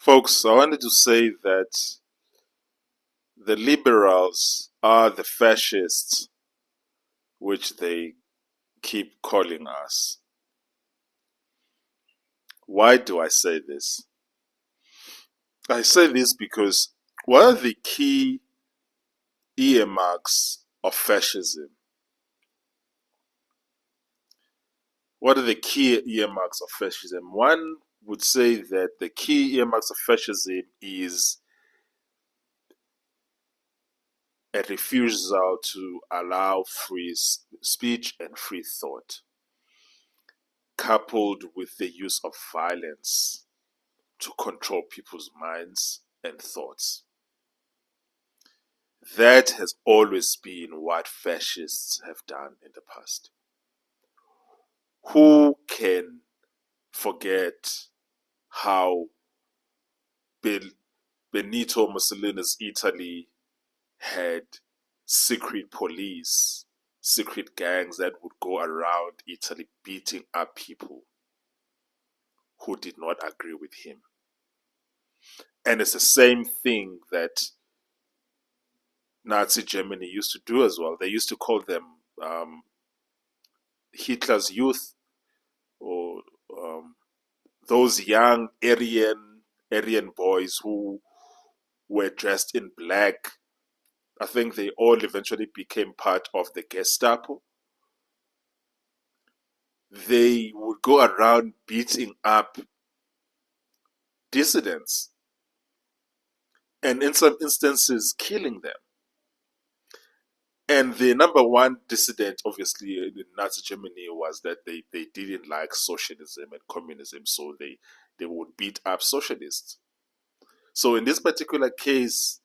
Folks, I wanted to say that the liberals are the fascists, which they keep calling us. Why do I say this? I say this because what are the key earmarks of fascism? What are the key earmarks of fascism? One would say that the key earmarks of fascism is a refusal to allow free speech and free thought, coupled with the use of violence to control people's minds and thoughts. That has always been what fascists have done in the past. Who can forget how Benito Mussolini's Italy had secret police, secret gangs that would go around Italy beating up people who did not agree with him? And it's the same thing that Nazi Germany used to do as well. They used to call them Hitler's youth, or those young Aryan boys who were dressed in black. I think they all eventually became part of the Gestapo. They would go around beating up dissidents and in some instances killing them. And the number one dissident, obviously, in Nazi Germany was that they didn't like socialism and communism, so they would beat up socialists. So in this particular case,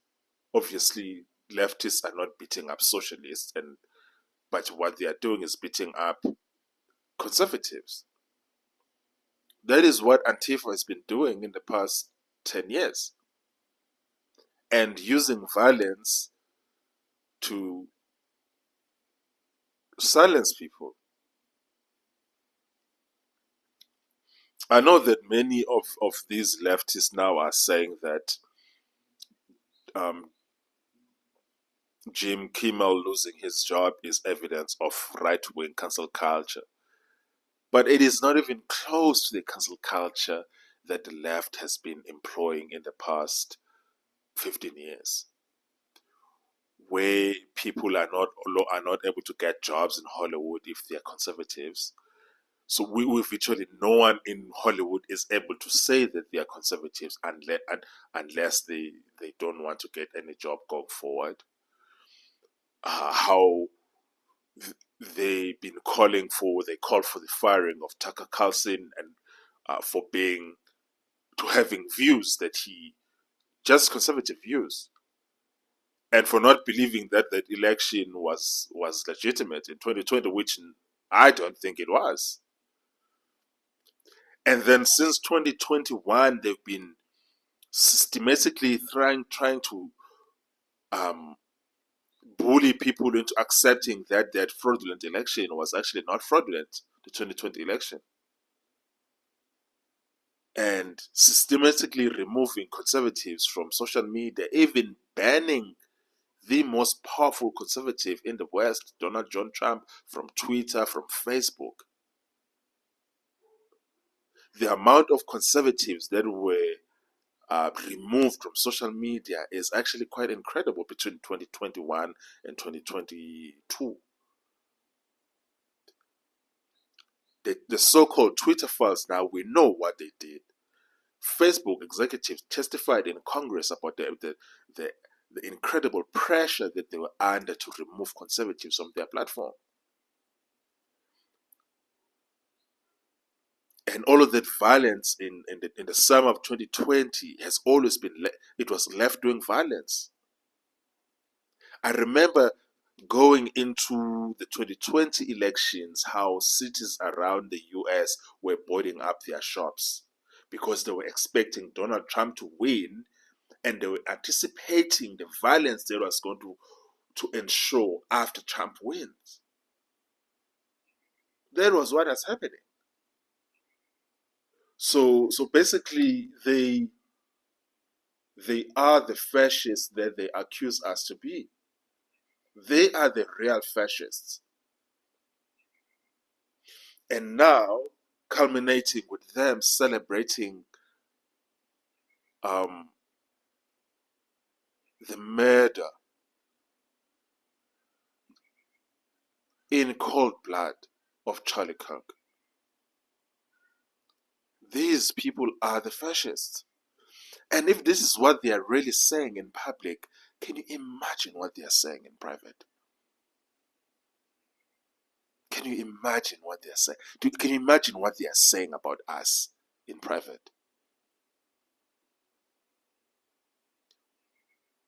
obviously, leftists are not beating up socialists, but what they are doing is beating up conservatives. That is what Antifa has been doing in the past 10 years, and using violence to silence people. I know that many of these leftists now are saying that um, Jim Kimmel losing his job is evidence of right-wing cancel culture. But it is not even close to the cancel culture that the left has been employing in the past 15 years, where people are not able to get jobs in Hollywood if they are conservatives. So we virtually no one in Hollywood is able to say that they are conservatives unless they don't want to get any job going forward. How they call for the firing of Tucker Carlson, and for being to having views that he just conservative views, and for not believing that election was legitimate in 2020, which I don't think it was. And then since 2021, they've been systematically trying to um, bully people into accepting that fraudulent election was actually not fraudulent, the 2020 election, and systematically removing conservatives from social media, even banning the most powerful conservative in the West, Donald John Trump, from Twitter, from Facebook. The amount of conservatives that were removed from social media is actually quite incredible between 2021 and 2022. The so-called Twitter files, now we know what they did. Facebook executives testified in Congress about the incredible pressure that they were under to remove conservatives from their platform. And all of that violence in the summer of 2020 has always been, it was left-wing violence. I remember going into the 2020 elections, how cities around the US were boarding up their shops because they were expecting Donald Trump to win, and they were anticipating the violence that was going to ensure after Trump wins. That was what was happening. So basically, They are the fascists that they accuse us to be. They are the real fascists. And now, culminating with them celebrating um, the murder in cold blood of Charlie Kirk. These people are the fascists. And if this is what they are really saying in public, can you imagine what they are saying in private? Can you imagine what they are saying? Can you imagine what they are saying about us in private?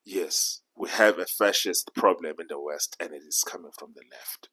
Yes, we have a fascist problem in the West, and it is coming from the left.